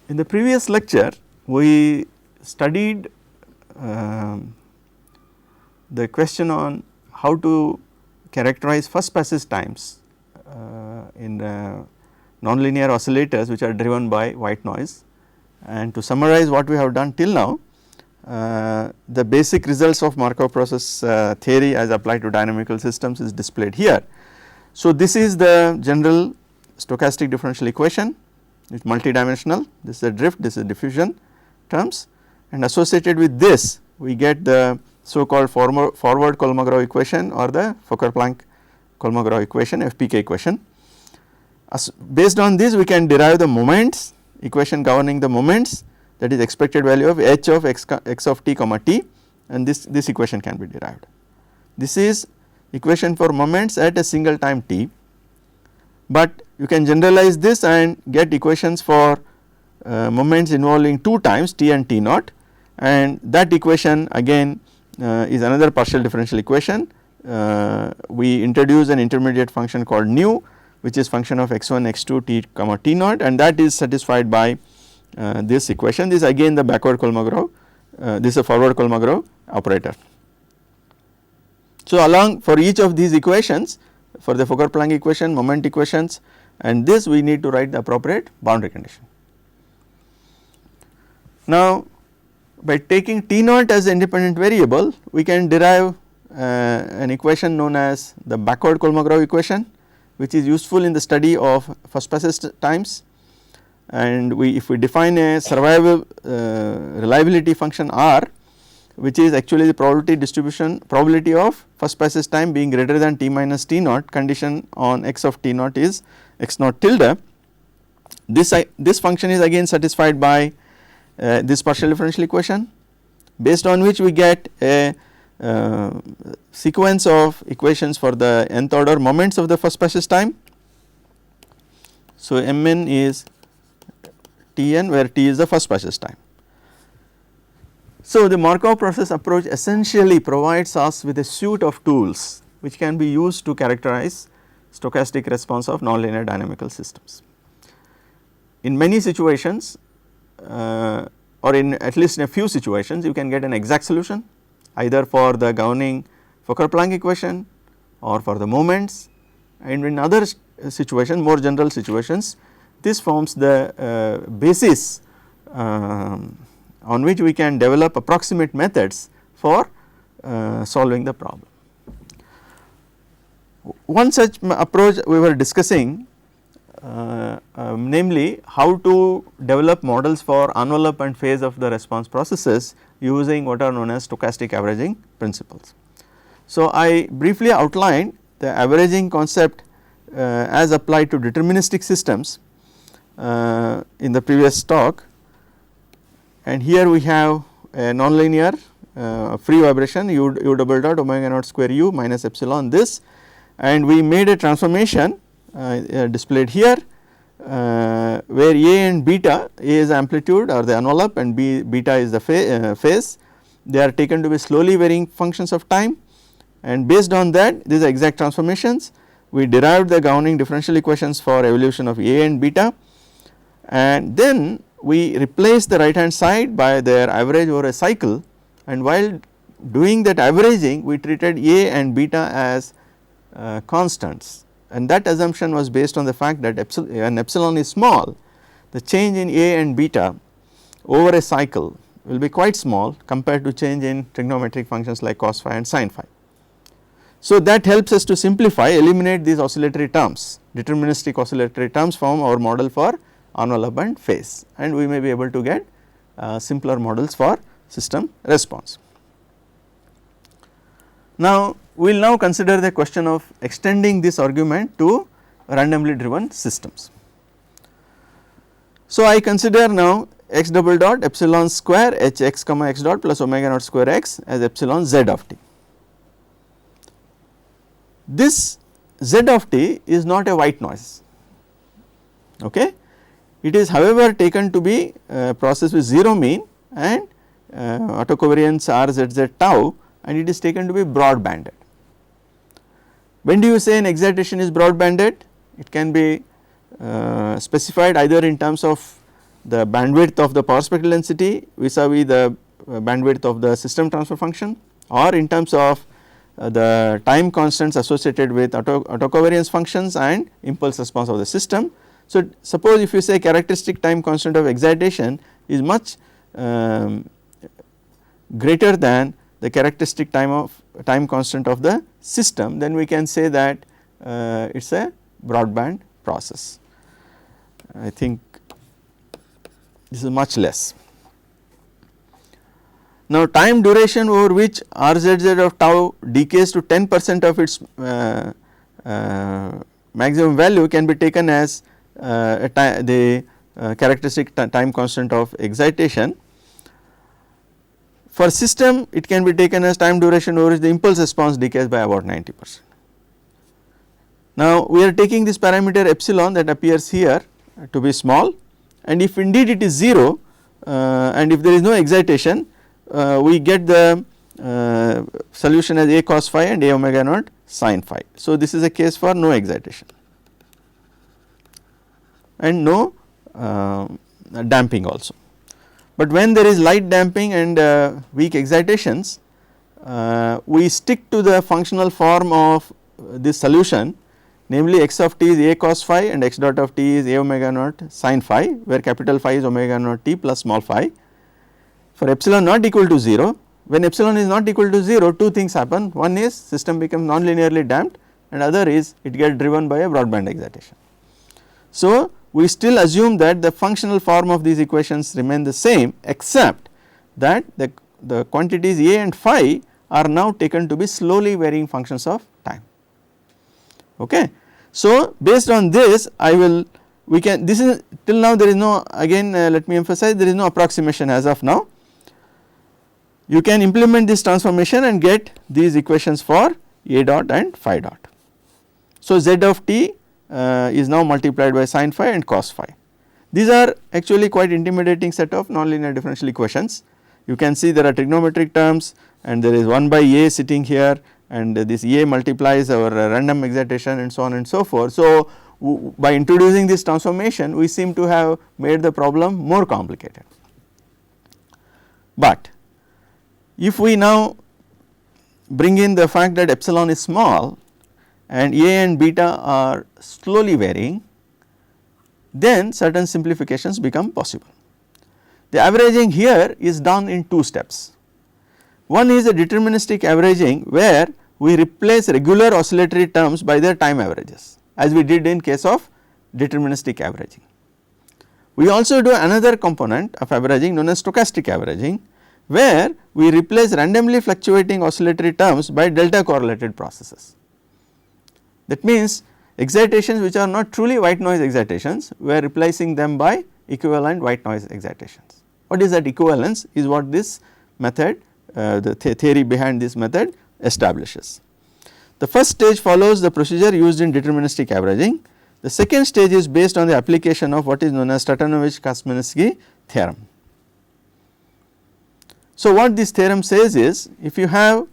In the previous lecture we studied the question on how to characterize first passage times in nonlinear oscillators which are driven by white noise. And to summarize what we have done till now, the basic results of Markov process theory as applied to dynamical systems is displayed here. So, this is the general stochastic differential equation, it is multidimensional, this is the drift, this is diffusion terms, and associated with this we get the so called forward Kolmogorov equation or the Fokker-Planck Kolmogorov equation, FPK equation. Based on this we can derive the moments equation governing the moments, that is expected value of h of x of t comma t, and this equation can be derived. This is equation for moments at a single time t, but you can generalize this and get equations for moments involving two times t and t naught, and that equation again is another partial differential equation. We introduce an intermediate function called nu, which is function of x1 x2 t comma t naught, and that is satisfied by this equation. This is again the backward Kolmogorov, this is a forward Kolmogorov operator. So, along for each of these equations, for the Fokker-Planck equation, moment equations, and this we need to write the appropriate boundary condition. Now, by taking t naught as the independent variable, we can derive an equation known as the backward Kolmogorov equation, which is useful in the study of first passage times. And if we define a survival reliability function R, which is actually the probability distribution, probability of first passage time being greater than t minus t naught, condition on x of t naught is x naught tilde. This function is again satisfied by this partial differential equation, based on which we get a sequence of equations for the nth order moments of the first passage time. So, Mn is Tn, where t is the first passage time. So, the Markov process approach essentially provides us with a suite of tools which can be used to characterize stochastic response of nonlinear dynamical systems. In many situations or in at least in a few situations, you can get an exact solution either for the governing Fokker-Planck equation or for the moments, and in other situations, more general situations, this forms the basis on which we can develop approximate methods for solving the problem. One such approach we were discussing, namely how to develop models for envelope and phase of the response processes using what are known as stochastic averaging principles. So, I briefly outlined the averaging concept as applied to deterministic systems in the previous talk, and here we have a nonlinear free vibration u double dot omega naught square u minus epsilon this, and we made a transformation displayed here where A and beta, A is amplitude or the envelope and beta is the phase, they are taken to be slowly varying functions of time, and based on that these are exact transformations. We derived the governing differential equations for evolution of A and beta, and then we replaced the right hand side by their average over a cycle, and while doing that averaging we treated A and beta as constants, and that assumption was based on the fact that when epsilon is small, the change in A and beta over a cycle will be quite small compared to change in trigonometric functions like cos phi and sin phi. So, that helps us to simplify, eliminate these oscillatory terms, deterministic oscillatory terms from our model for envelope and phase, and we may be able to get simpler models for system response. Now, we will now consider the question of extending this argument to randomly driven systems. So, I consider now x double dot epsilon square h x comma x dot plus omega naught square x as epsilon z of t. This z of t is not a white noise, okay. It is however taken to be a process with 0 mean and autocovariance r z z tau, and it is taken to be broad banded. When do you say an excitation is broad banded? It can be specified either in terms of the bandwidth of the power spectral density vis-a-vis the bandwidth of the system transfer function, or in terms of the time constants associated with autocovariance functions and impulse response of the system. So, suppose if you say characteristic time constant of excitation is much greater than the characteristic time constant of the system, then we can say that it is a broadband process. I think this is much less. Now, time duration over which RZZ of tau decays to 10% of its maximum value can be taken as the characteristic time constant of excitation. For system, it can be taken as time duration over which the impulse response decays by about 90%. Now, we are taking this parameter epsilon that appears here to be small, and if indeed it is 0 and if there is no excitation, we get the solution as a cos phi and a omega naught sin phi. So, this is a case for no excitation and no damping also. But when there is light damping and weak excitations, we stick to the functional form of this solution, namely x of t is a cos phi and x dot of t is a omega naught sin phi, where capital phi is omega naught t plus small phi. For epsilon not equal to 0, when epsilon is not equal to 0, two things happen. One is system becomes non-linearly damped, and other is it gets driven by a broadband excitation. So, we still assume that the functional form of these equations remain the same, except that the quantities a and phi are now taken to be slowly varying functions of time. Okay. So, based on this we can, this is till now there is no, again let me emphasize, there is no approximation as of now. You can implement this transformation and get these equations for a dot and phi dot. So, z of t is now multiplied by sin phi and cos phi. These are actually quite intimidating set of nonlinear differential equations. You can see there are trigonometric terms and there is 1 by a sitting here, and this a multiplies our random excitation and so on and so forth. So, by introducing this transformation, we seem to have made the problem more complicated. But if we now bring in the fact that epsilon is small and a and beta are slowly varying, then certain simplifications become possible. The averaging here is done in two steps. One is a deterministic averaging, where we replace regular oscillatory terms by their time averages, as we did in case of deterministic averaging. We also do another component of averaging known as stochastic averaging, where we replace randomly fluctuating oscillatory terms by delta correlated processes. That means, excitations which are not truly white noise excitations, we are replacing them by equivalent white noise excitations. What is that equivalence is what this method, the theory behind this method establishes. The first stage follows the procedure used in deterministic averaging. The second stage is based on the application of what is known as Kosminski theorem. So, what this theorem says is, if you have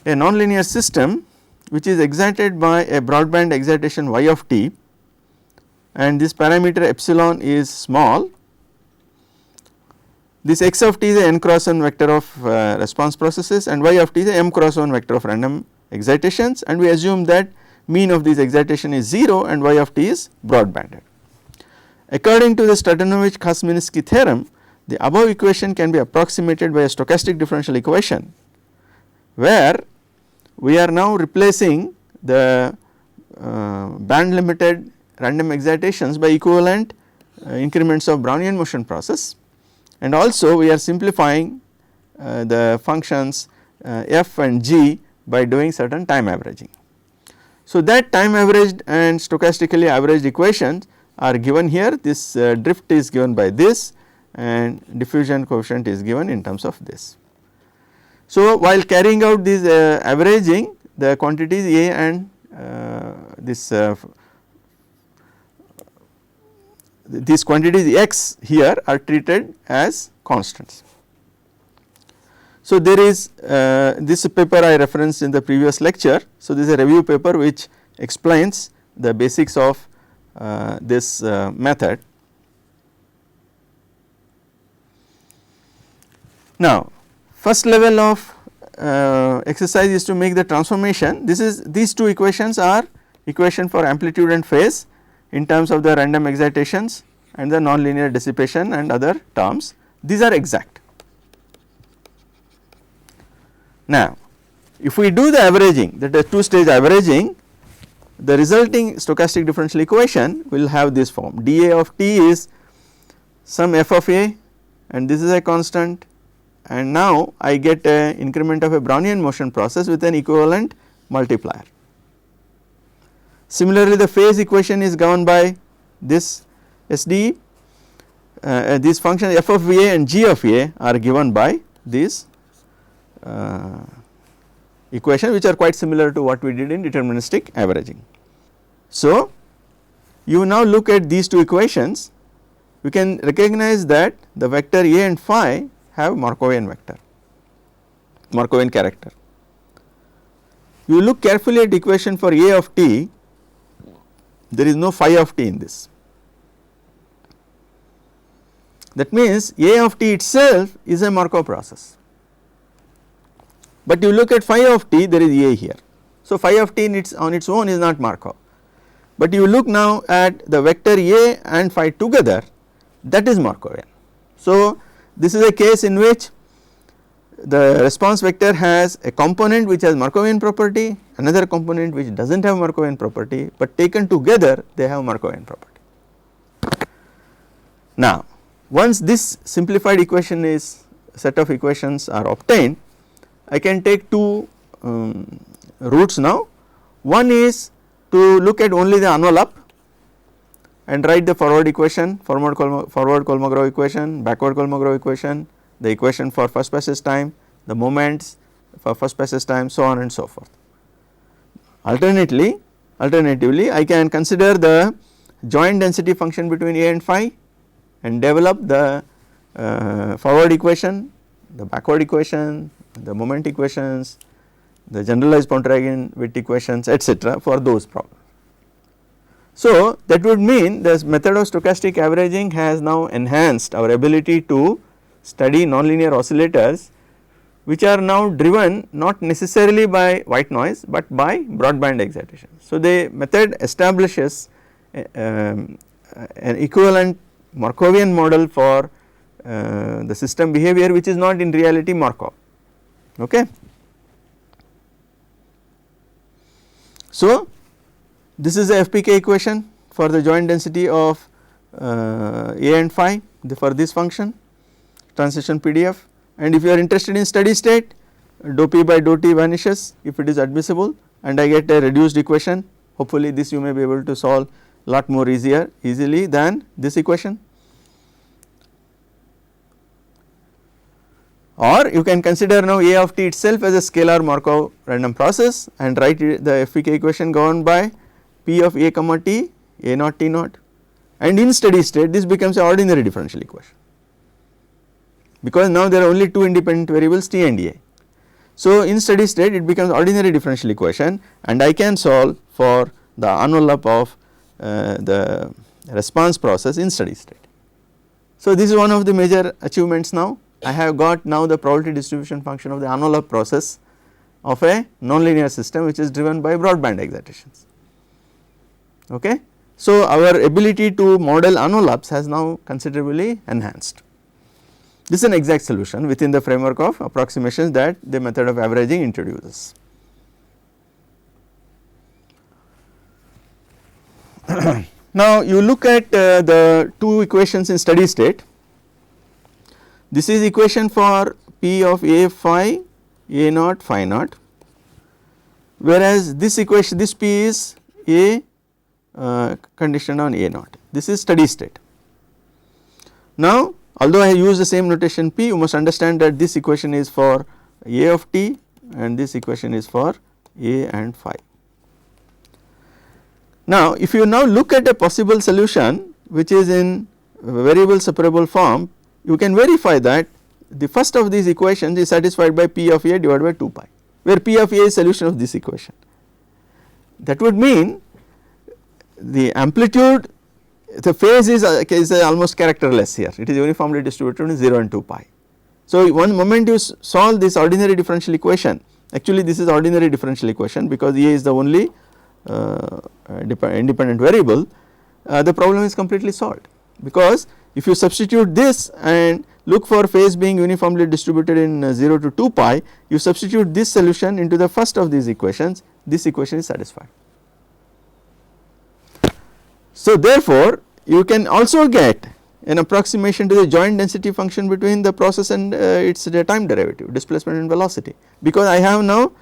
a nonlinear system which is excited by a broadband excitation y of t, and this parameter epsilon is small, this x of t is a n cross 1 vector of response processes and y of t is a m cross 1 vector of random excitations, and we assume that mean of this excitation is 0 and y of t is broadbanded. According to the Kosminski theorem, the above equation can be approximated by a stochastic differential equation, where we are now replacing the band limited random excitations by equivalent increments of Brownian motion process, and also we are simplifying the functions f and g by doing certain time averaging. So, that time averaged and stochastically averaged equations are given here. This drift is given by this, and diffusion coefficient is given in terms of this. So, while carrying out this averaging, the quantities a and these quantities x here are treated as constants. So, there is this paper I referenced in the previous lecture. So, this is a review paper which explains the basics of this method. Now, first level of exercise is to make the transformation. These two equations are equation for amplitude and phase in terms of the random excitations and the nonlinear dissipation and other terms. These are exact. Now, if we do the averaging, that is two stage averaging, the resulting stochastic differential equation will have this form. dA of t is some f of a and this is a constant, and now I get a increment of a Brownian motion process with an equivalent multiplier. Similarly, the phase equation is governed by this SDE. These functions f of a and g of a are given by these equation, which are quite similar to what we did in deterministic averaging. So, you now look at these two equations, you can recognize that the vector a and phi have Markovian vector, Markovian character. You look carefully at equation for a of t, there is no phi of t in this. That means a of t itself is a Markov process, but you look at phi of t, there is a here. So, phi of t on its own is not Markov, but you look now at the vector a and phi together, that is Markovian. So, this is a case in which the response vector has a component which has Markovian property, another component which does not have Markovian property, but taken together they have Markovian property. Now, once this simplified equation is set of equations are obtained, I can take two routes now. One is to look at only the envelope and write the forward equation, forward Kolmogorov equation, backward Kolmogorov equation, the equation for first passage time, the moments for first passage time, so on and so forth. Alternatively, I can consider the joint density function between a and phi and develop the forward equation, the backward equation, the moment equations, the generalized Pontryagin-Witt equations, etc. for those problems. So, that would mean this method of stochastic averaging has now enhanced our ability to study nonlinear oscillators, which are now driven not necessarily by white noise, but by broadband excitation. So, the method establishes an equivalent Markovian model for the system behavior, which is not in reality Markov. Okay. So, this is the FPK equation for the joint density of a and phi for this function, transition PDF, and if you are interested in steady state, dou p by dou t vanishes if it is admissible, and I get a reduced equation. Hopefully, this you may be able to solve lot more easily than this equation. Or you can consider now a of t itself as a scalar Markov random process and write the FPK equation governed by p of a comma t, a naught t naught, and in steady state this becomes an ordinary differential equation, because now there are only two independent variables t and a. So, in steady state it becomes ordinary differential equation, and I can solve for the envelope of the response process in steady state. So, this is one of the major achievements now. I have got now the probability distribution function of the envelope process of a nonlinear system which is driven by broadband excitations. Okay. So, our ability to model envelopes has now considerably enhanced. This is an exact solution within the framework of approximations that the method of averaging introduces. Now, you look at the two equations in steady state. This is equation for p of a phi a naught phi naught, whereas this equation, this p is a conditioned on a naught. This is steady state. Now, although I use the same notation p, you must understand that this equation is for a of t and this equation is for a and phi. Now, if you now look at a possible solution which is in variable separable form, you can verify that the first of these equations is satisfied by p of a divided by 2 pi, where p of a is solution of this equation. That would mean the amplitude, the phase is almost characterless here, it is uniformly distributed in 0 and 2 pi. So, one moment you solve this ordinary differential equation, actually this is ordinary differential equation because A is the only independent variable, the problem is completely solved, because if you substitute this and look for phase being uniformly distributed in 0 to 2 pi, you substitute this solution into the first of these equations, this equation is satisfied. So, therefore, you can also get an approximation to the joint density function between the process and its time derivative, displacement and velocity, because I have now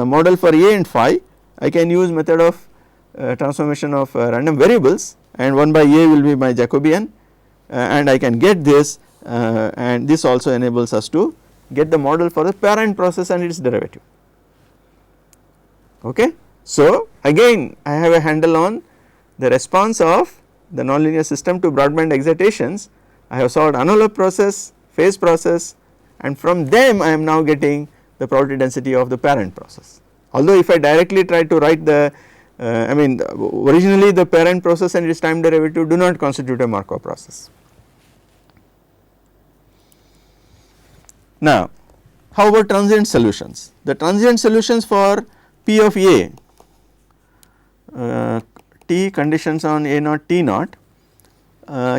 model for A and phi. I can use method of transformation of random variables, and 1 by A will be my Jacobian, and I can get this, and this also enables us to get the model for the parent process and its derivative. Okay. So, again I have a handle on the response of the nonlinear system to broadband excitations. I have solved envelope process, phase process, and from them I am now getting the probability density of the parent process. Although if I directly try to write the originally the parent process and its time derivative do not constitute a Markov process. Now, how about transient solutions? The transient solutions for P of A, T conditions on A naught T naught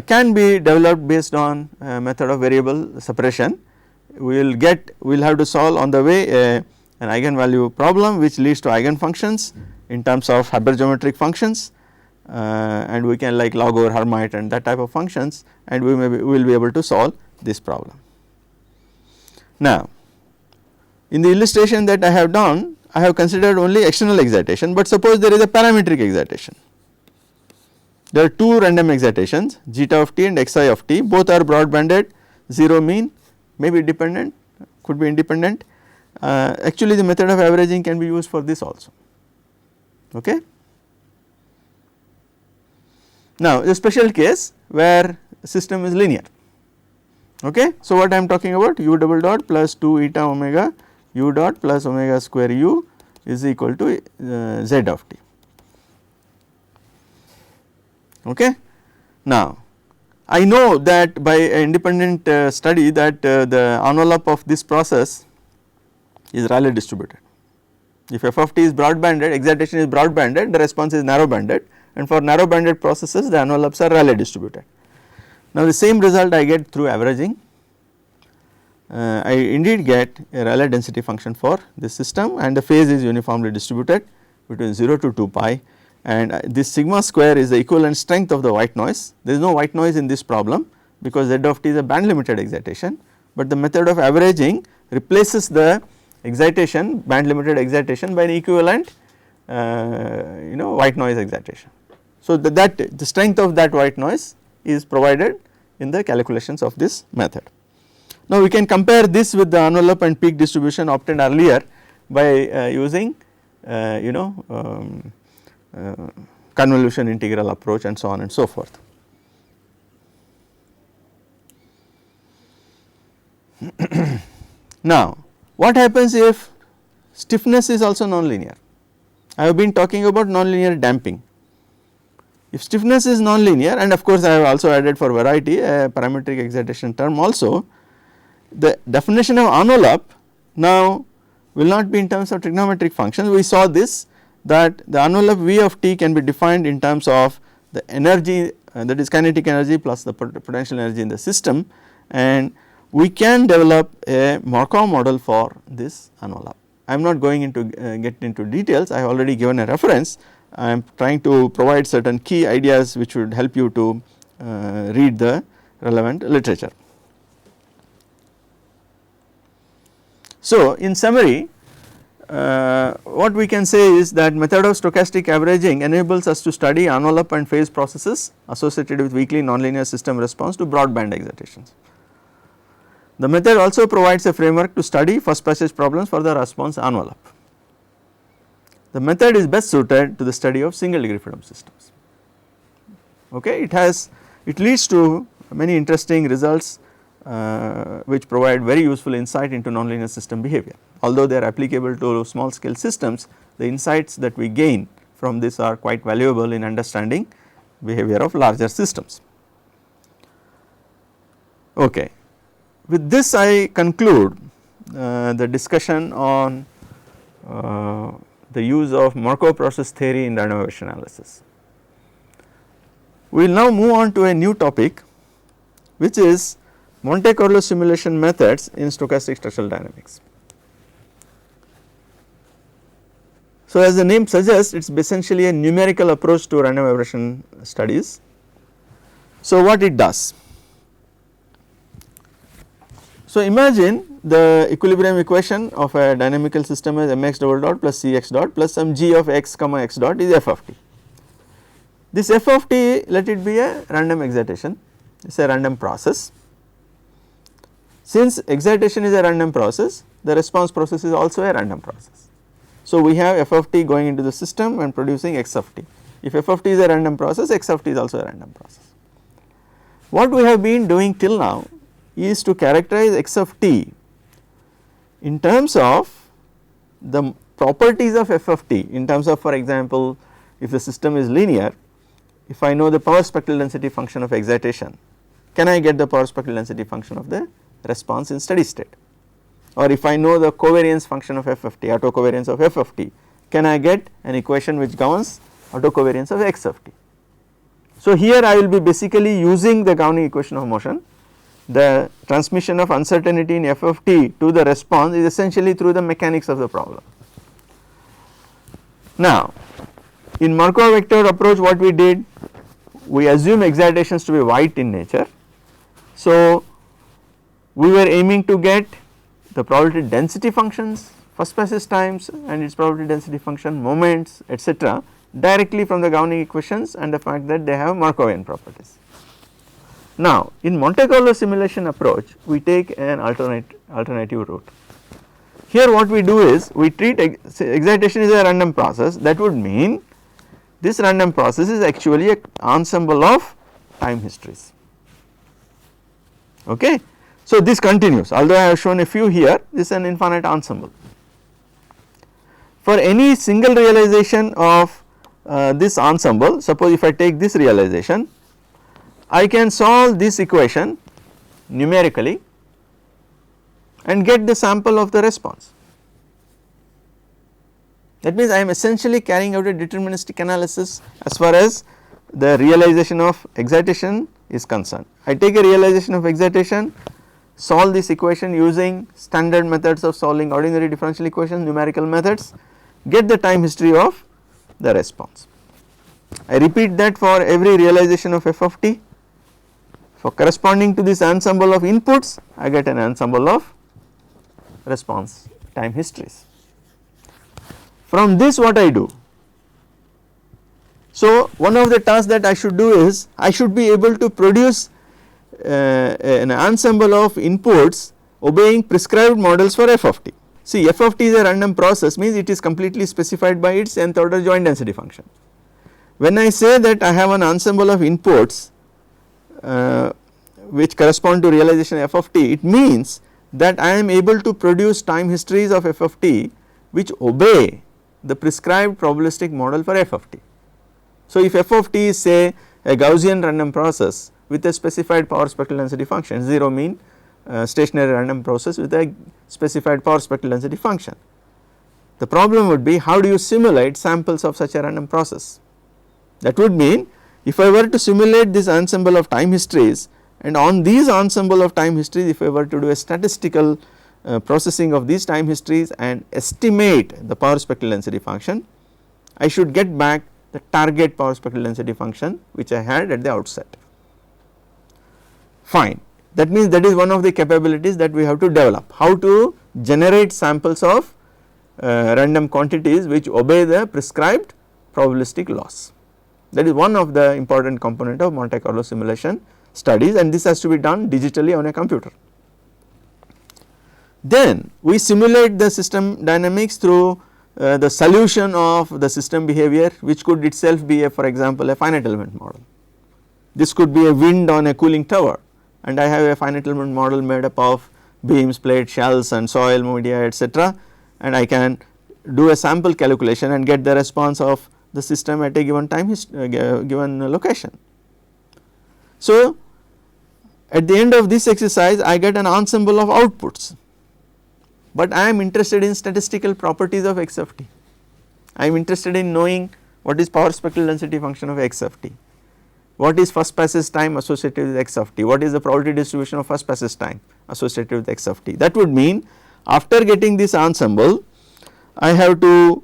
can be developed based on a method of variable separation. We will have to solve on the way an eigenvalue problem which leads to eigenfunctions in terms of hypergeometric functions, and we can like log over Hermite and that type of functions, and we will be able to solve this problem. Now, in the illustration that I have done, I have considered only external excitation, but suppose there is a parametric excitation. There are two random excitations, zeta of t and xi of t, both are broadbanded, 0 mean, may be dependent, could be independent. Actually the method of averaging can be used for this also. Okay. Now, a special case where system is linear. Okay. So, what I am talking about, u double dot plus 2 eta omega u dot plus omega square u is equal to z of t. Okay. Now, I know that by independent study that the envelope of this process is Rayleigh distributed. If f of t is broadbanded, excitation is broadbanded, the response is narrow banded, and for narrow banded processes the envelopes are Rayleigh distributed. Now, the same result I get through averaging. I indeed get a Rayleigh density function for this system, and the phase is uniformly distributed between 0 to 2 pi, and this sigma square is the equivalent strength of the white noise. There is no white noise in this problem because z of t is a band limited excitation, but the method of averaging replaces the excitation, band limited excitation, by an equivalent white noise excitation. So, the strength of that white noise is provided in the calculations of this method. Now, we can compare this with the envelope and peak distribution obtained earlier by using convolution integral approach and so on and so forth. Now, what happens if stiffness is also nonlinear? I have been talking about nonlinear damping. If stiffness is nonlinear, and of course I have also added for variety a parametric excitation term also, the definition of envelope now will not be in terms of trigonometric functions. We saw this, that the envelope V of t can be defined in terms of the energy, that is kinetic energy plus the potential energy in the system, and we can develop a Markov model for this envelope. I am not going into get into details, I have already given a reference. I am trying to provide certain key ideas which would help you to read the relevant literature. So, in summary, what we can say is that method of stochastic averaging enables us to study envelope and phase processes associated with weakly nonlinear system response to broadband excitations. The method also provides a framework to study first passage problems for the response envelope. The method is best suited to the study of single degree freedom systems. Okay, it leads to many interesting results which provide very useful insight into nonlinear system behavior. Although they are applicable to small scale systems, the insights that we gain from this are quite valuable in understanding behavior of larger systems. Okay. with this I conclude the discussion on the use of Markov process theory in random variation analysis. We will now move on to a new topic, which is Monte Carlo simulation methods in stochastic structural dynamics. So, as the name suggests, it is essentially a numerical approach to random variation studies. So, what it does? So, imagine the equilibrium equation of a dynamical system as mx double dot plus cx dot plus some g of x comma x dot is f of t. This f of t, let it be a random excitation, it is a random process. Since excitation is a random process, the response process is also a random process. So, we have f of t going into the system and producing x of t. If f of t is a random process, x of t is also a random process. What we have been doing till now is to characterize x of t in terms of the properties of f of t, in terms of, for example, if the system is linear, if I know the power spectral density function of excitation, can I get the power spectral density function of the response in steady state? Or if I know the covariance function of f of t, autocovariance of f of t, can I get an equation which governs autocovariance of x of t? So, here I will be basically using the governing equation of motion. The transmission of uncertainty in f of t to the response is essentially through the mechanics of the problem. Now, in Markov vector approach, what we did, we assume excitations to be white in nature. So, we were aiming to get the probability density functions, first passage times and its probability density function, moments, etc., directly from the governing equations and the fact that they have Markovian properties. Now, in Monte Carlo simulation approach, we take an alternative route. Here what we do is, we treat excitation as a random process. That would mean this random process is actually an ensemble of time histories. Okay. So, this continues, although I have shown a few here, this is an infinite ensemble. For any single realization of this ensemble, suppose if I take this realization, I can solve this equation numerically and get the sample of the response. That means I am essentially carrying out a deterministic analysis as far as the realization of excitation is concerned. I take a realization of excitation, solve this equation using standard methods of solving ordinary differential equations, numerical methods, get the time history of the response. I repeat that for every realization of f of t. For corresponding to this ensemble of inputs, I get an ensemble of response time histories. From this, what I do? So, one of the tasks that I should do is, I should be able to produce an ensemble of inputs obeying prescribed models for f of t. See, f of t is a random process, means it is completely specified by its nth order joint density function. When I say that I have an ensemble of inputs which correspond to realization f of t, it means that I am able to produce time histories of f of t which obey the prescribed probabilistic model for f of t. So, if f of t is say a Gaussian random process with a specified power spectral density function, 0 mean stationary random process with a specified power spectral density function, the problem would be, how do you simulate samples of such a random process? That would mean, if I were to simulate this ensemble of time histories, and on these ensemble of time histories, if I were to do a statistical processing of these time histories and estimate the power spectral density function, I should get back the target power spectral density function which I had at the outset. Fine, that means that is one of the capabilities that we have to develop, how to generate samples of random quantities which obey the prescribed probabilistic laws. That is one of the important component of Monte Carlo simulation studies, and this has to be done digitally on a computer. Then we simulate the system dynamics through the solution of the system behavior, which could itself be a, for example, a finite element model. This could be a wind on a cooling tower, and I have a finite element model made up of beams, plates, shells and soil media, etc., and I can do a sample calculation and get the response of the system at a given time given location. So, at the end of this exercise I get an ensemble of outputs, but I am interested in statistical properties of x of t. I am interested in knowing what is power spectral density function of x of t, what is first passage time associated with x of t, what is the probability distribution of first passage time associated with x of t. That would mean after getting this ensemble I have to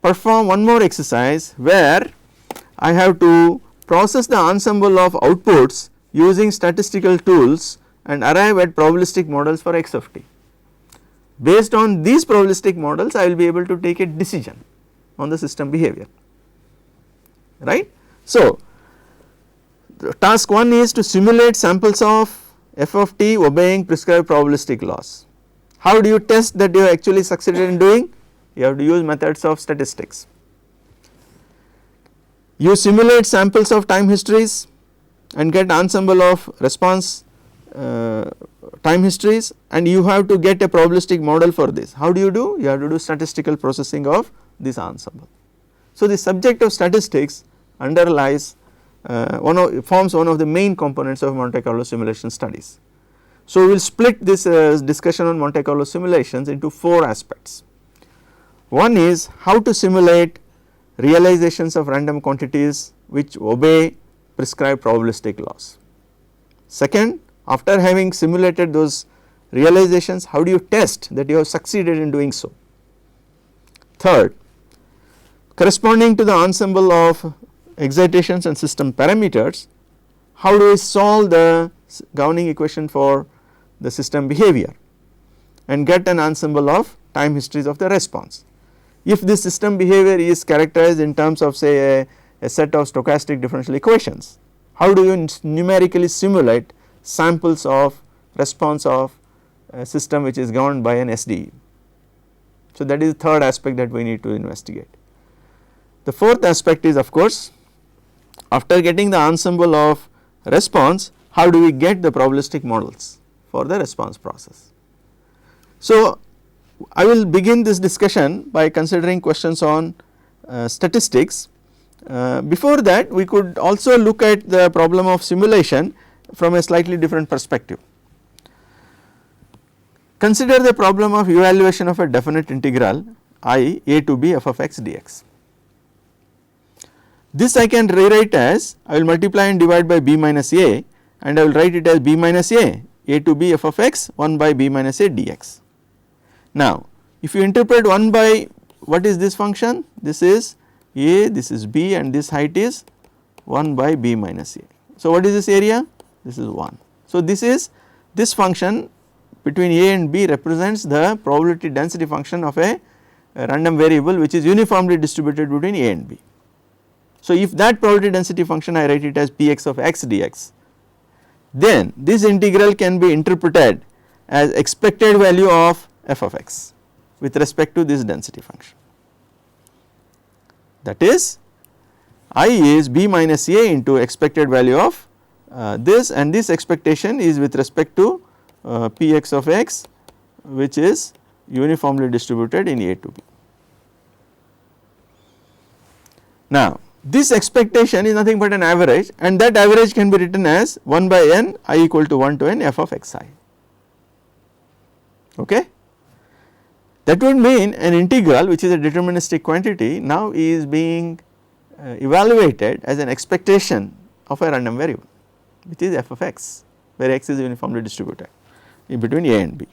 perform one more exercise where I have to process the ensemble of outputs using statistical tools and arrive at probabilistic models for x of t. Based on these probabilistic models I will be able to take a decision on the system behavior, right. So, task 1 is to simulate samples of f of t obeying prescribed probabilistic laws. How do you test that you have actually succeeded in doing? You have to use methods of statistics. You simulate samples of time histories and get ensemble of response time histories, and you have to get a probabilistic model for this. How do? You have to do statistical processing of this ensemble. So, the subject of statistics underlies forms one of the main components of Monte Carlo simulation studies. So, we will split this discussion on Monte Carlo simulations into 4 aspects. One is how to simulate realizations of random quantities which obey prescribed probabilistic laws. Second, after having simulated those realizations, how do you test that you have succeeded in doing so? Third, corresponding to the ensemble of excitations and system parameters, how do we solve the governing equation for the system behavior and get an ensemble of time histories of the response. If this system behavior is characterized in terms of say a set of stochastic differential equations, how do you numerically simulate samples of response of a system which is governed by an SDE. So, that is the third aspect that we need to investigate. The fourth aspect is of course, after getting the ensemble of response, how do we get the probabilistic models for the response process. So, I will begin this discussion by considering questions on statistics. Before that, we could also look at the problem of simulation from a slightly different perspective. Consider the problem of evaluation of a definite integral I a to b f of x dx. This I can rewrite as I will multiply and divide by b minus a, and I will write it as b minus a to b f of x 1 by b minus a dx. Now, if you interpret 1 by what is this function? This is a, this is b, and this height is 1 by b minus a. So, what is this area? This is 1. So, this function between a and b represents the probability density function of a random variable which is uniformly distributed between a and b. So, if that probability density function I write it as px of x dx, then this integral can be interpreted as expected value of f of x with respect to this density function. That is, I is b minus a into expected value of this, and this expectation is with respect to px of x which is uniformly distributed in a to b. Now, this expectation is nothing but an average, and that average can be written as 1 by n I equal to 1 to n f of x I. Okay. That would mean an integral which is a deterministic quantity now is being evaluated as an expectation of a random variable which is f of x, where x is uniformly distributed in between a and b.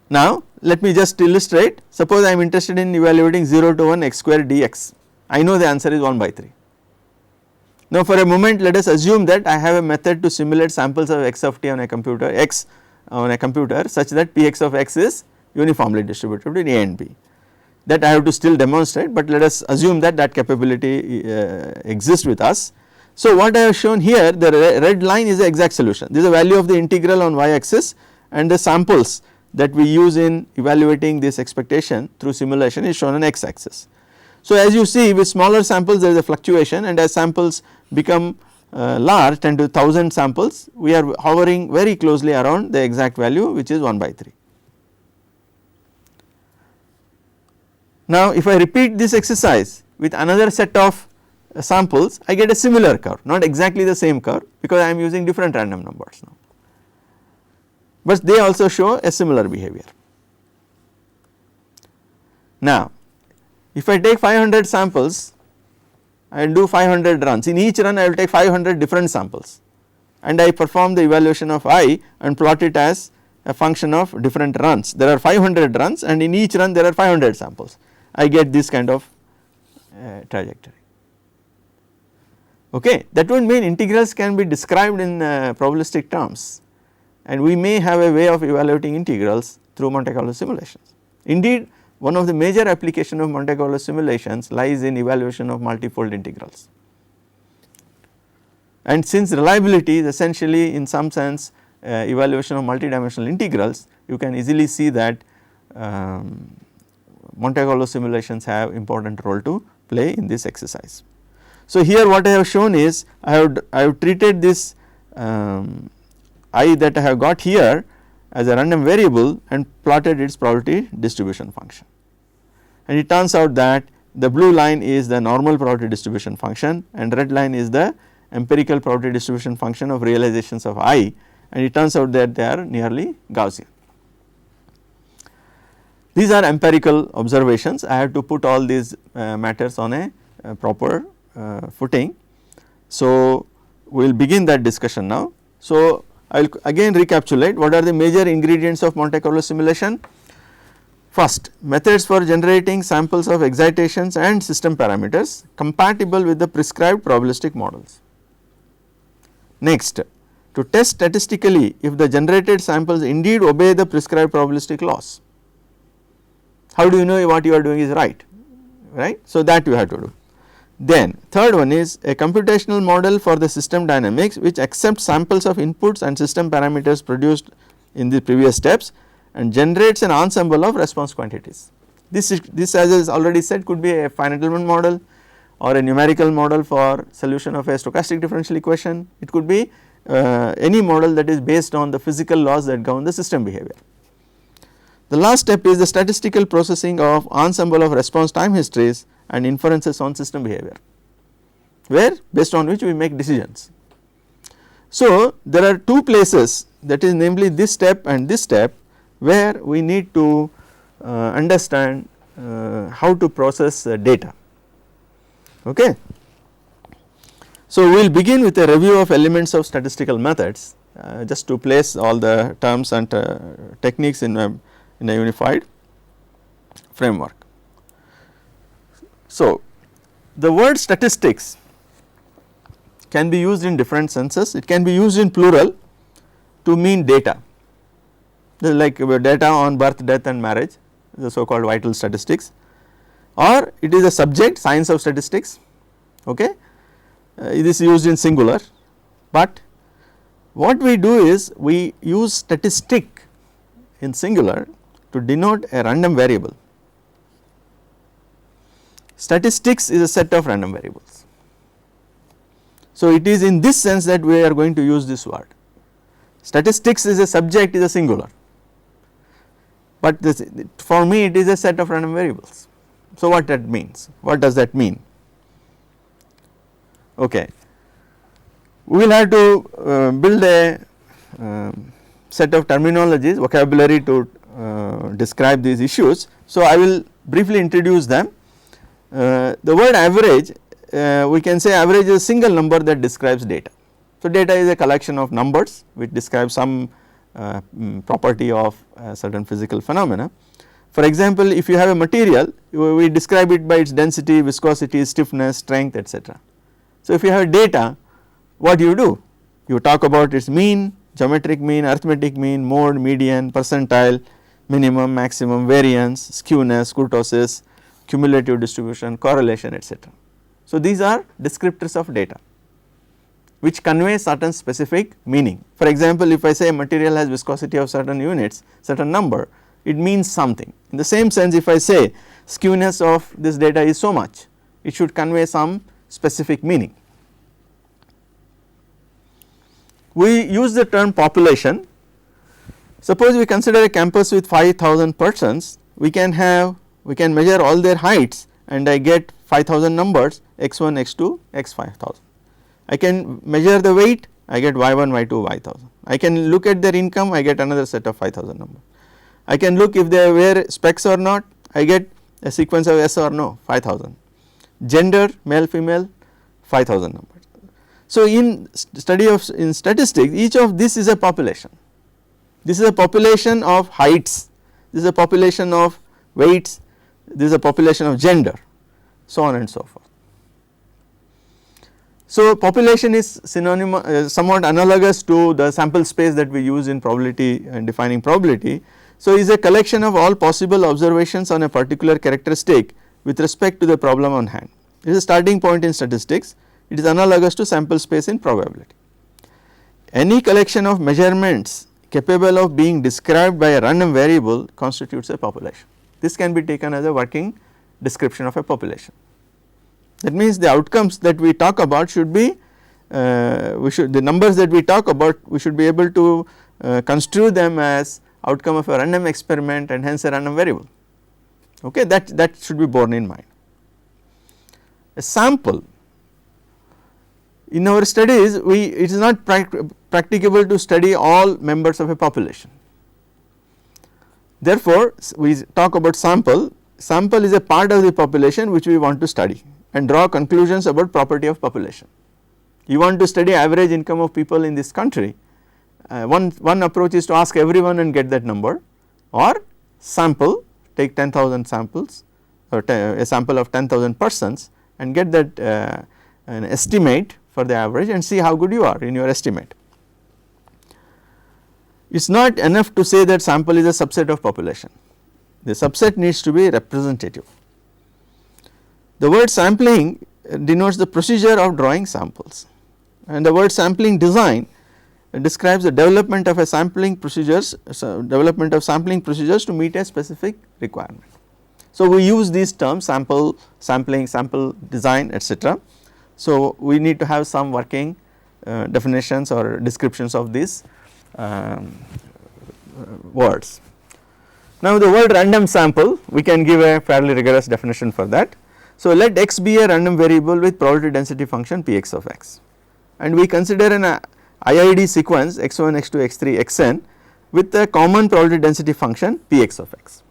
Now, let me just illustrate. Suppose I am interested in evaluating 0 to 1 x square dx. I know the answer is 1 by 3. Now, for a moment let us assume that I have a method to simulate samples of x of t on a computer such that px of x is uniformly distributed between a and b. That I have to still demonstrate, but let us assume that that capability exists with us. So, what I have shown here, the red line is the exact solution. This is the value of the integral on y axis, and the samples that we use in evaluating this expectation through simulation is shown on x axis. So, as you see, with smaller samples there is a fluctuation, and as samples become large, 10 to 1000 samples, we are hovering very closely around the exact value which is 1 by 3. Now, if I repeat this exercise with another set of samples, I get a similar curve, not exactly the same curve, because I am using different random numbers now, but they also show a similar behavior. Now, if I take 500 samples, I will do 500 runs. In each run I will take 500 different samples, and I perform the evaluation of I and plot it as a function of different runs. There are 500 runs, and in each run there are 500 samples. I get this kind of trajectory. Okay, that would mean integrals can be described in probabilistic terms, and we may have a way of evaluating integrals through Monte Carlo simulations. Indeed, one of the major application of Monte Carlo simulations lies in evaluation of multifold integrals, and since reliability is essentially in some sense evaluation of multidimensional integrals, you can easily see that Monte Carlo simulations have important role to play in this exercise. So, here what I have shown is I have treated this I that I have got here as a random variable and plotted its probability distribution function, and it turns out that the blue line is the normal probability distribution function and red line is the empirical probability distribution function of realizations of I, and it turns out that they are nearly Gaussian. These are empirical observations. I have to put all these matters on a proper footing. So, we will begin that discussion now. So, I will again recapitulate what are the major ingredients of Monte Carlo simulation. First, methods for generating samples of excitations and system parameters compatible with the prescribed probabilistic models. Next, to test statistically if the generated samples indeed obey the prescribed probabilistic laws. How do you know what you are doing is right? So, that you have to do. Then third one is a computational model for the system dynamics which accepts samples of inputs and system parameters produced in the previous steps and generates an ensemble of response quantities. This as is already said could be a finite element model or a numerical model for solution of a stochastic differential equation. It could be any model that is based on the physical laws that govern the system behavior. The last step is the statistical processing of ensemble of response time histories and inferences on system behavior, where based on which we make decisions. So, there are two places, that is namely this step and this step, where we need to understand how to process data. Okay. So, we will begin with a review of elements of statistical methods just to place all the terms and techniques in a unified framework. So, the word statistics can be used in different senses. It can be used in plural to mean data, like data on birth, death and marriage, the so called vital statistics, or it is a subject, science of statistics. Okay. It is used in singular, but what we do is we use statistic in singular to denote a random variable. Statistics is a set of random variables. So, it is in this sense that we are going to use this word. Statistics is a subject, is a singular, but this, for me it is a set of random variables. So, what that means? What does that mean? Okay. We will have to build a set of terminologies, vocabulary to describe these issues. So, I will briefly introduce them. The word average, we can say average is a single number that describes data. So, data is a collection of numbers which describe some property of certain physical phenomena. For example, if you have a material, we describe it by its density, viscosity, stiffness, strength, etc. So, if you have data, what do? You talk about its mean, geometric mean, arithmetic mean, mode, median, percentile, minimum, maximum, variance, skewness, kurtosis, cumulative distribution, correlation, etc. So, these are descriptors of data which convey certain specific meaning. For example, if I say a material has viscosity of certain units, certain number, it means something. In the same sense, if I say skewness of this data is so much, it should convey some specific meaning. We use the term population. Suppose we consider a campus with 5,000 persons, we can measure all their heights and I get 5,000 numbers, x1, x2, x 5000. I can measure the weight, I get y1, y2, y1000. I can look at their income, I get another set of 5000 number. I can look if they wear specs or not, I get a sequence of yes or no, 5000. Gender, male, female, 5000 numbers. So in in statistics, each of this is a population. This is a population of heights, this is a population of weights, this is a population of gender, so on and so forth. So population is synonymous, somewhat analogous to the sample space that we use in probability and defining probability. So is a collection of all possible observations on a particular characteristic with respect to the problem on hand. It is a starting point in statistics, it is analogous to sample space in probability. Any collection of measurements capable of being described by a random variable constitutes a population. This can be taken as a working description of a population. That means the outcomes that we talk about should be, the numbers that we talk about, we should be able to construe them as outcome of a random experiment and hence a random variable. Okay, that should be borne in mind. A sample, in our studies it is not practicable to study all members of a population. Therefore, we talk about sample. Sample is a part of the population which we want to study and draw conclusions about property of population. You want to study average income of people in this country, one approach is to ask everyone and get that number, or sample, take 10,000 samples or a sample of 10,000 persons and get that an estimate for the average and see how good you are in your estimate. It is not enough to say that sample is a subset of population, the subset needs to be representative. The word sampling denotes the procedure of drawing samples, and the word sampling design describes the development of a sampling procedures, to meet a specific requirement. So we use these terms sample, sampling, sample design, etc. So we need to have some working definitions or descriptions of these words. Now the word random sample, we can give a fairly rigorous definition for that. So let x be a random variable with probability density function Px of x, and we consider an IID sequence x1, x2, x3, xn with a common probability density function Px of x.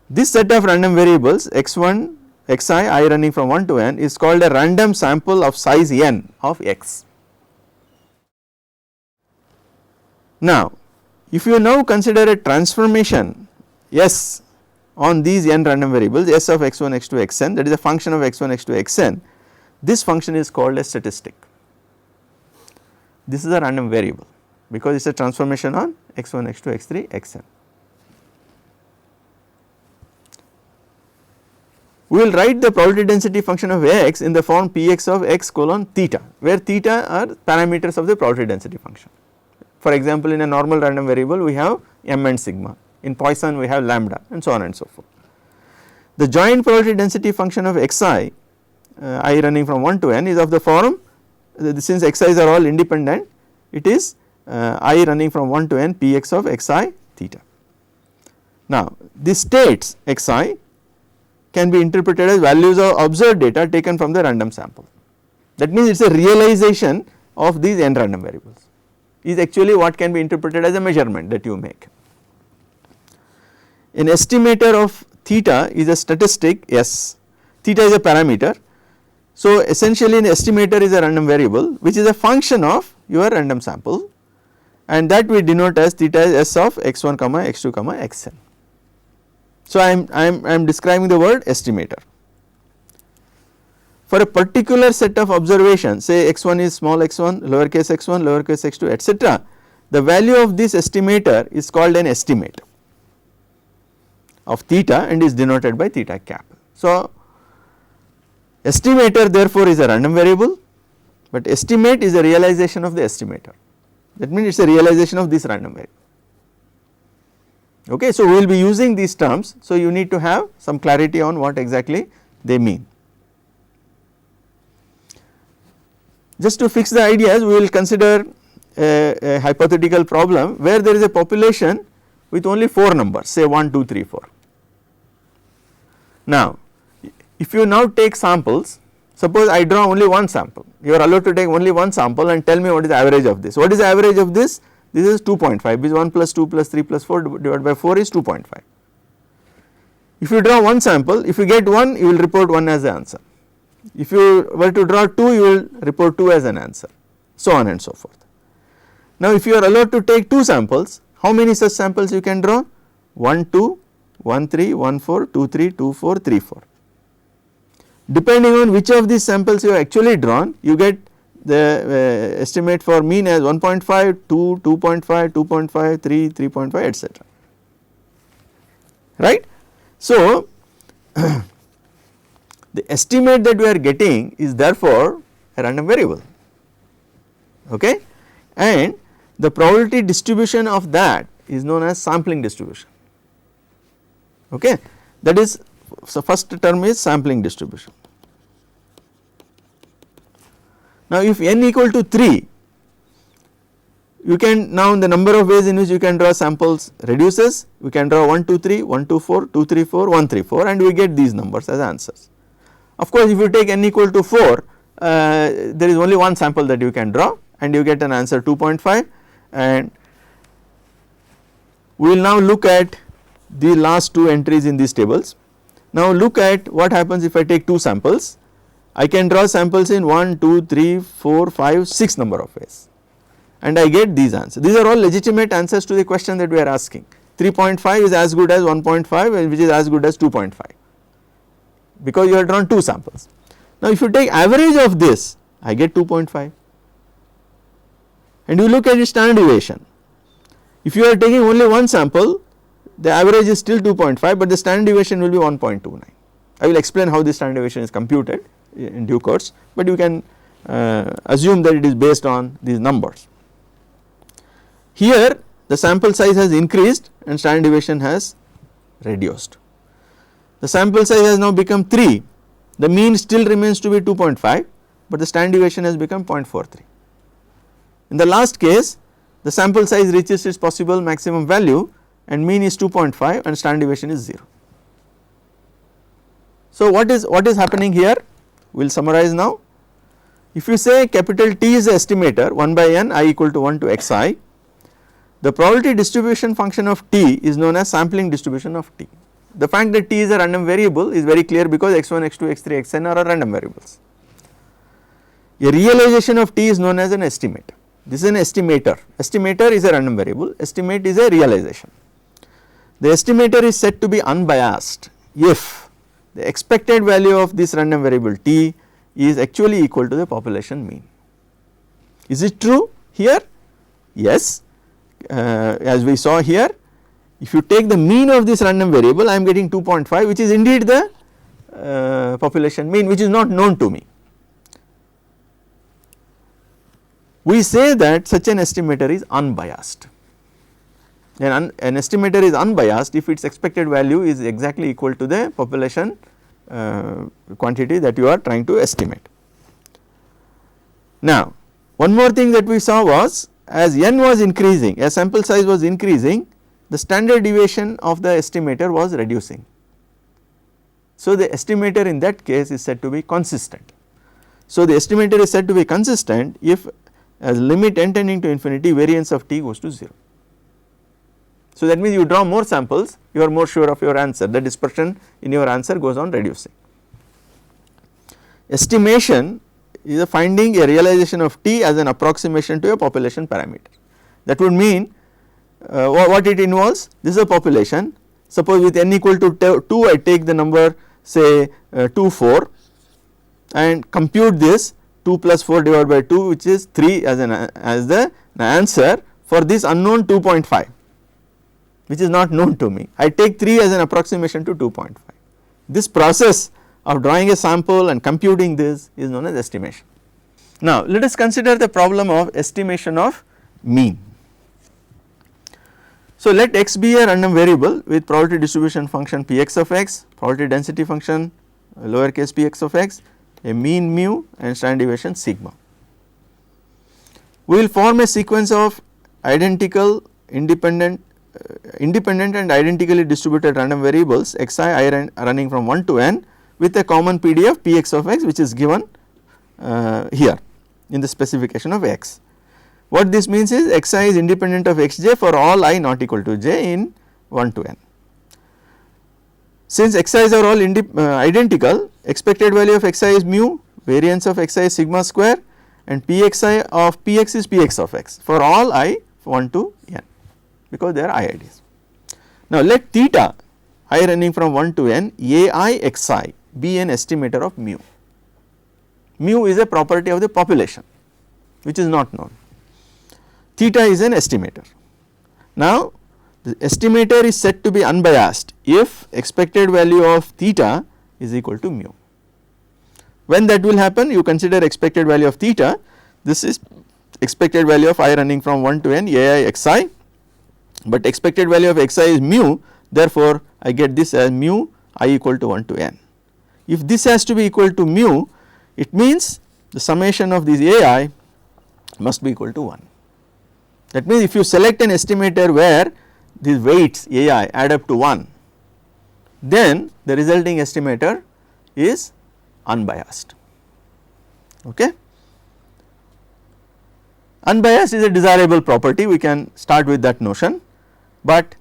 This set of random variables x1, xi, I running from 1 to n is called a random sample of size n of x. Now if you now consider a transformation S on these n random variables S of x1, x2, xn, that is a function of x1, x2, xn, this function is called a statistic. This is a random variable because it is a transformation on x1, x2, x3, xn. We will write the probability density function of x in the form Px of x colon theta, where theta are parameters of the probability density function. For example, in a normal random variable we have m and sigma, in Poisson we have lambda and so on and so forth. The joint probability density function of xi, I running from 1 to n, is of the form, since xi's are all independent, it is I running from 1 to n Px of xi theta. Now the states xi can be interpreted as values of observed data taken from the random sample. That means it is a realization of these n random variables, is actually what can be interpreted as a measurement that you make. An estimator of theta is a statistic S, theta is a parameter. So essentially an estimator is a random variable which is a function of your random sample, and that we denote as theta is S of x1, x2, xn. So I am describing the word estimator. For a particular set of observations, say x1 is small x1, lowercase x1, lowercase x2, etc., the value of this estimator is called an estimate of theta and is denoted by theta cap. So estimator therefore is a random variable, but estimate is a realization of the estimator. That means it is a realization of this random variable. Okay, so we will be using these terms, so you need to have some clarity on what exactly they mean. Just to fix the ideas, we will consider a hypothetical problem where there is a population with only 4 numbers, say 1, 2, 3, 4. Now if you now take samples Suppose I draw only one sample, you are allowed to take only one sample and tell me what is the average of this. What is the average of this? This is 2.5, which is 1 plus 2 plus 3 plus 4 divided by 4 is 2.5. If you draw one sample, if you get 1, you will report 1 as the answer. If you were to draw 2, you will report 2 as an answer, so on and so forth. Now if you are allowed to take 2 samples, how many such samples you can draw? 1 2, 1 3, 1 4, 2 3, 2 4, 3 4. Depending on which of these samples you have actually drawn, you get the estimate for mean as 1.5, 2, 2.5, 2.5, 3, 3.5, etc. Right. So the estimate that we are getting is therefore a random variable, okay, and the probability distribution of that is known as sampling distribution, okay. That is, so first term is sampling distribution. Now if n equal to 3, you can now the number of ways in which you can draw samples reduces, we can draw 1 2 3, 1 2 4, 2 3 4, 1 3 4 and we get these numbers as answers. Of course if you take n equal to 4, there is only one sample that you can draw and you get an answer 2.5, and we will now look at the last 2 entries in these tables. Now look at what happens if I take 2 samples. I can draw samples in 1, 2, 3, 4, 5, 6 number of ways and I get these answers. These are all legitimate answers to the question that we are asking. 3.5 is as good as 1.5 which is as good as 2.5 because you have drawn 2 samples. Now if you take average of this, I get 2.5 and you look at its standard deviation. If you are taking only one sample, the average is still 2.5 but the standard deviation will be 1.29. I will explain how this standard deviation is computed in due course, but you can assume that it is based on these numbers. Here the sample size has increased and standard deviation has reduced. The sample size has now become 3, the mean still remains to be 2.5 but the standard deviation has become 0.43. In the last case the sample size reaches its possible maximum value and mean is 2.5 and standard deviation is 0. So what is happening here? We will summarize now. If you say capital T is the estimator 1 by n I equal to 1 to xi, the probability distribution function of T is known as sampling distribution of T. The fact that T is a random variable is very clear because x1, x2, x3, xn are random variables. A realization of T is known as an estimate. This is an estimator. Estimator is a random variable, estimate is a realization. The estimator is said to be unbiased if the expected value of this random variable T is actually equal to the population mean. Is it true here? Yes, as we saw here, if you take the mean of this random variable I am getting 2.5 which is indeed the population mean which is not known to me. We say that such an estimator is unbiased. An estimator is unbiased if its expected value is exactly equal to the population quantity that you are trying to estimate. Now one more thing that we saw was as n was increasing, as sample size was increasing, the standard deviation of the estimator was reducing. So the estimator in that case is said to be consistent. So the estimator is said to be consistent if as limit n tending to infinity variance of T goes to 0. So that means you draw more samples, you are more sure of your answer, the dispersion in your answer goes on reducing. Estimation is a finding a realization of T as an approximation to a population parameter. That would mean what it involves, this is a population, suppose with n equal to 2 I take the number say 2 4 and compute this 2 plus 4 divided by 2 which is 3 as the answer for this unknown 2.5 which is not known to me. I take 3 as an approximation to 2.5. This process of drawing a sample and computing this is known as estimation. Now let us consider the problem of estimation of mean. So let x be a random variable with probability distribution function px of x, probability density function lowercase px of x, a mean mu and standard deviation sigma. We will form a sequence of identical independent and identically distributed random variables xi I running from 1 to n with a common PD of Px of x, which is given here in the specification of x. What this means is xi is independent of xj for all I not equal to j in 1 to n. Since xi's are all identical, expected value of xi is mu, variance of xi is sigma square, and pxi of px is px of x for all I 1 to n, because they are IIDs. Now let theta I running from 1 to n ai xi be an estimator of mu. Mu is a property of the population which is not known. Theta is an estimator. Now the estimator is said to be unbiased if expected value of theta is equal to mu. When that will happen, you consider expected value of theta. This is expected value of I running from 1 to n ai xi, but expected value of xi is mu, therefore I get this as mu I equal to 1 to n. If this has to be equal to mu, it means the summation of these ai must be equal to 1. That means if you select an estimator where these weights ai add up to 1, then the resulting estimator is unbiased. Okay. Unbiased is a desirable property, we can start with that notion, but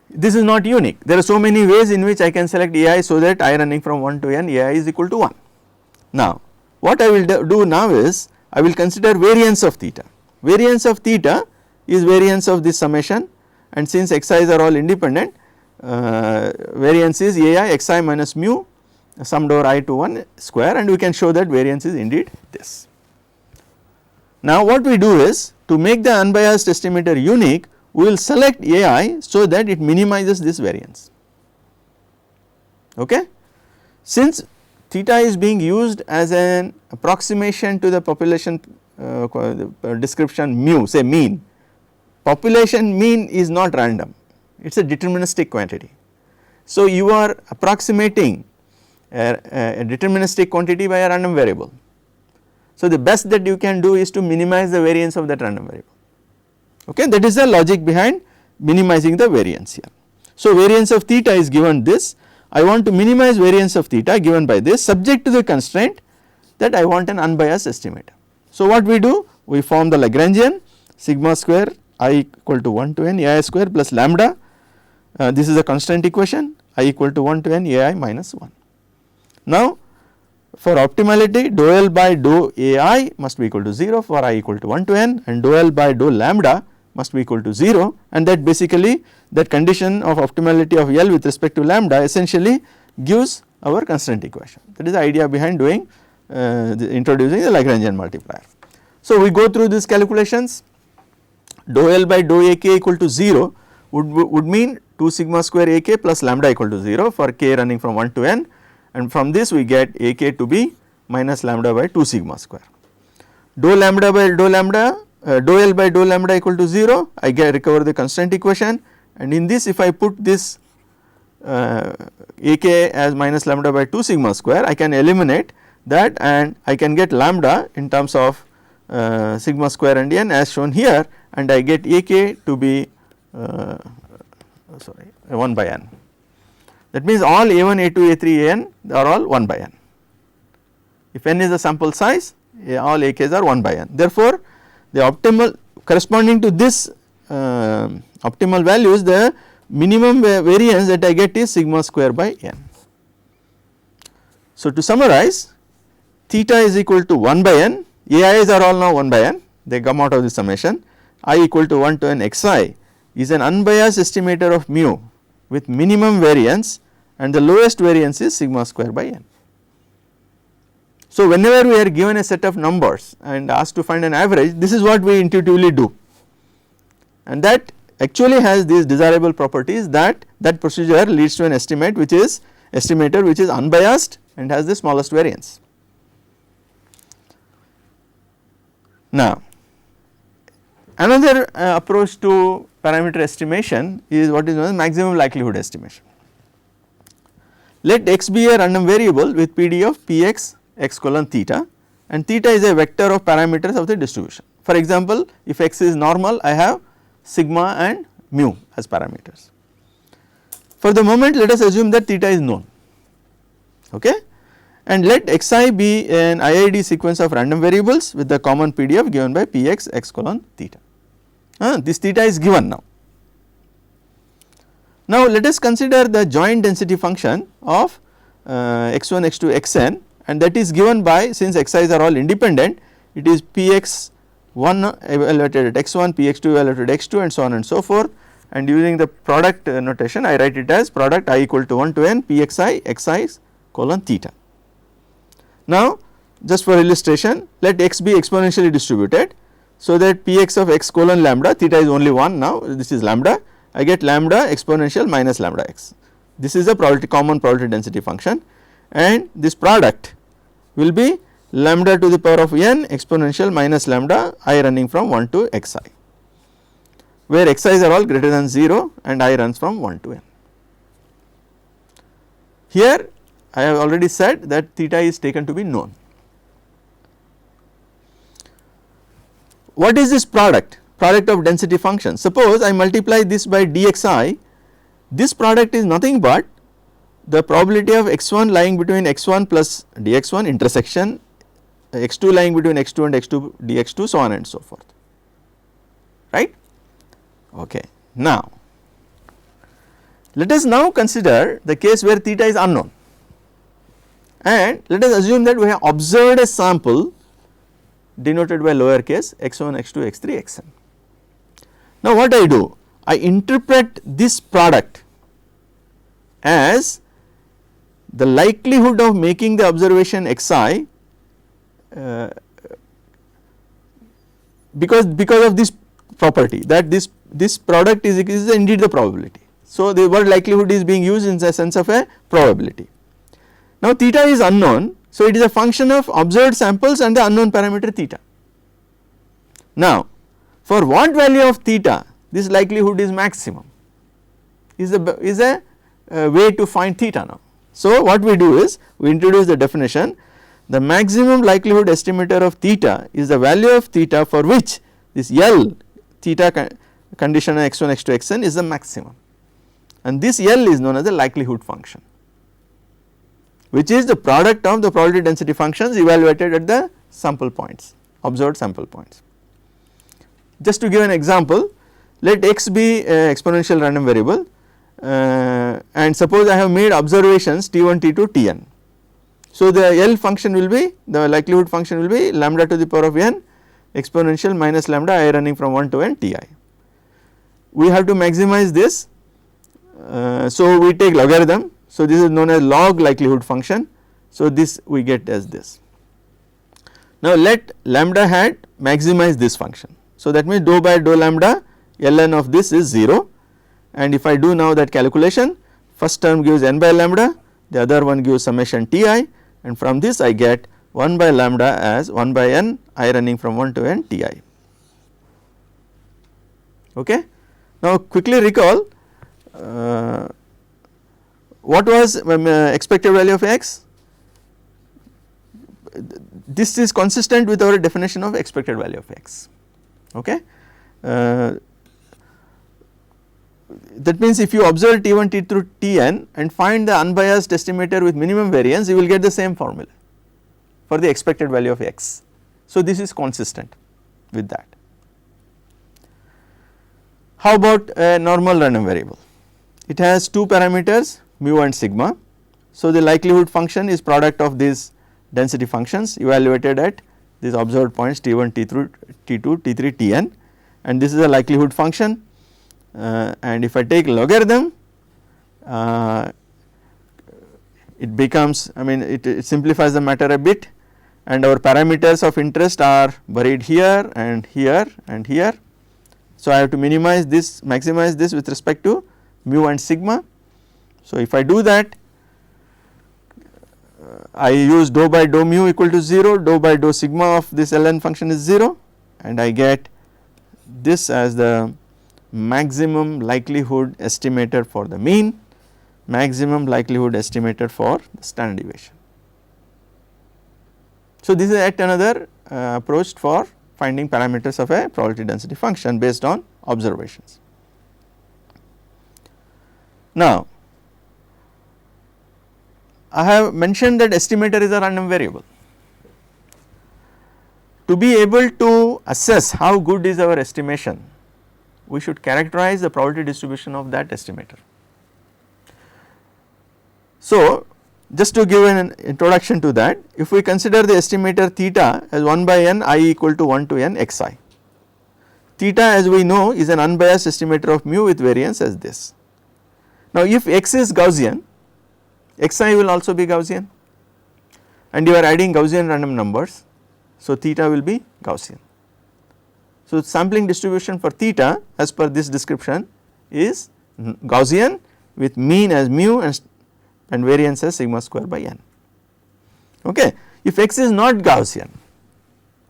this is not unique. There are so many ways in which I can select ai so that I running from 1 to n ai is equal to 1. Now what I will do now is I will consider variance of theta. Variance of theta is variance of this summation, and since xi's are all independent, variance is ai xi minus mu summed over I to 1 square, and we can show that variance is indeed this. Now what we do is, to make the unbiased estimator unique, we will select ai so that it minimizes this variance. Okay. Since theta is being used as an approximation to the population description mu, say mean, population mean is not random, it is a deterministic quantity. So you are approximating a deterministic quantity by a random variable. So the best that you can do is to minimize the variance of that random variable. Okay, that is the logic behind minimizing the variance here. So variance of theta is given this, I want to minimize variance of theta given by this, subject to the constraint that I want an unbiased estimator. So what we do? We form the Lagrangian sigma square I equal to 1 to n ai square plus lambda, this is a constant equation, I equal to 1 to n ai minus 1. Now for optimality, dou L by dou ai must be equal to 0 for I equal to 1 to n, and dou L by dou lambda must be equal to 0, and that basically that condition of optimality of L with respect to lambda essentially gives our constant equation. That is the idea behind doing introducing the Lagrangian multiplier. So we go through these calculations. Dou L by dou ak equal to 0 would mean 2 sigma square ak plus lambda equal to 0 for k running from 1 to n, and from this we get ak to be minus lambda by 2 sigma square. Dou lambda by dou lambda, dou L by dou lambda equal to 0, I recover the constant equation, and in this if I put this ak as minus lambda by 2 sigma square, I can eliminate that and I can get lambda in terms of sigma square and n as shown here, and I get ak to be 1 by n. That means all a1, a2, a3, an are all 1 by n. If n is the sample size, all ak's are 1 by n. Therefore, the optimal corresponding to this optimal values, the minimum variance that I get is sigma square by n. So to summarize, theta is equal to 1 by n, ai's are all now 1 by n, they come out of the summation, I equal to 1 to n xi is an unbiased estimator of mu with minimum variance, and the lowest variance is sigma square by n. So whenever we are given a set of numbers and asked to find an average, this is what we intuitively do, and that actually has these desirable properties that procedure leads to an estimator which is unbiased and has the smallest variance. Now another approach to parameter estimation is what is known as maximum likelihood estimation. Let x be a random variable with PD of px x colon theta, and theta is a vector of parameters of the distribution. For example, if x is normal, I have sigma and mu as parameters. For the moment, let us assume that theta is known. okay, and let xi be an IID sequence of random variables with the common PDF given by Px x colon theta. This theta is given now. Now let us consider the joint density function of x1, x2, xn, and that is given by, since xi's are all independent, it is Px1 evaluated at x1, Px2 evaluated at x2, and so on and so forth, and using the product notation I write it as product I equal to 1 to n Pxi xi colon theta. Now just for illustration, let x be exponentially distributed, so that Px of x colon lambda, theta is only 1 now, this is lambda, I get lambda exponential minus lambda x. This is a probability, common probability density function, and this product will be lambda to the power of n exponential minus lambda I running from 1 to xi, where xi's are all greater than 0 and I runs from 1 to n. Here I have already said that theta is taken to be known. What is this product? Product of density function. Suppose I multiply this by dxi, this product is nothing but the probability of x1 lying between x1 plus dx1 intersection x2 lying between x2 and x2 dx2, so on and so forth, right. Okay. Now let us now consider the case where theta is unknown, and let us assume that we have observed a sample denoted by lower case x1, x2, x3, xn. Now what I do? I interpret this product as the likelihood of making the observation xi because of this property, that this product is indeed the probability. So the word likelihood is being used in the sense of a probability. Now theta is unknown, so it is a function of observed samples and the unknown parameter theta. Now for what value of theta this likelihood is maximum is a way to find theta now. So what we do is we introduce the definition, the maximum likelihood estimator of theta is the value of theta for which this L theta condition x1, x2, xn is the maximum, and this L is known as the likelihood function, which is the product of the probability density functions evaluated at the sample points, observed sample points. Just to give an example, let x be a exponential random variable, and suppose I have made observations t1, t2, tn. So the L function will be, the likelihood function will be lambda to the power of n exponential minus lambda I running from 1 to n ti. We have to maximize this, so we take logarithm. So this is known as log likelihood function. So this we get as this. Now let lambda hat maximize this function. So that means dou by dou lambda ln of this is 0, and if I do now that calculation, first term gives n by lambda, the other one gives summation ti, and from this I get 1 by lambda as 1 by n I running from 1 to n ti. Okay. Now quickly recall what was expected value of x. This is consistent with our definition of expected value of x. Okay. That means if you observe t1, t2, tn and find the unbiased estimator with minimum variance, you will get the same formula for the expected value of x. So this is consistent with that. How about a normal random variable? It has two parameters mu and sigma. So the likelihood function is product of these density functions evaluated at these observed points t1, t2, t3, tn, and this is a likelihood function, and if I take logarithm it becomes, I mean it simplifies the matter a bit, and our parameters of interest are buried here and here and here. So I have to minimize this, maximize this with respect to mu and sigma. So if I do that, I use dou by dou mu equal to 0, dou by dou sigma of this ln function is 0, and I get this as the maximum likelihood estimator for the mean, maximum likelihood estimator for the standard deviation. So this is yet another approach for finding parameters of a probability density function based on observations. Now I have mentioned that estimator is a random variable. To be able to assess how good is our estimation, we should characterize the probability distribution of that estimator. So, just to give an introduction to that, if we consider the estimator theta as 1 by n I equal to 1 to n xi. Theta, as we know, is an unbiased estimator of mu with variance as this. Now, if x is Gaussian, xi will also be Gaussian, and you are adding Gaussian random numbers. So, theta will be Gaussian. So, sampling distribution for theta as per this description is Gaussian with mean as mu and variance as sigma square by n. Okay. If x is not Gaussian,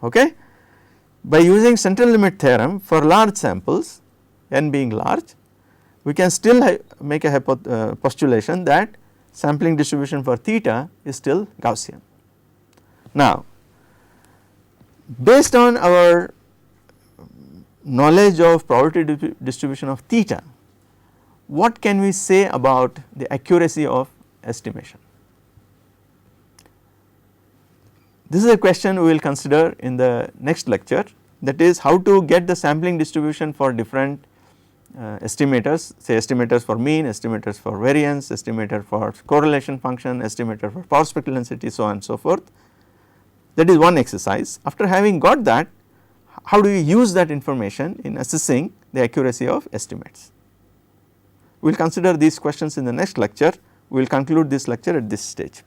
okay, by using central limit theorem for large samples, n being large, we can still make a postulation that sampling distribution for theta is still Gaussian. Now, based on our knowledge of probability distribution of theta, what can we say about the accuracy of estimation? This is a question we will consider in the next lecture, that is how to get the sampling distribution for different estimators, say estimators for mean, estimators for variance, estimator for correlation function, estimator for power spectral density, so on and so forth. That is one exercise. After having got that, how do you use that information in assessing the accuracy of estimates? We will consider these questions in the next lecture. We will conclude this lecture at this stage.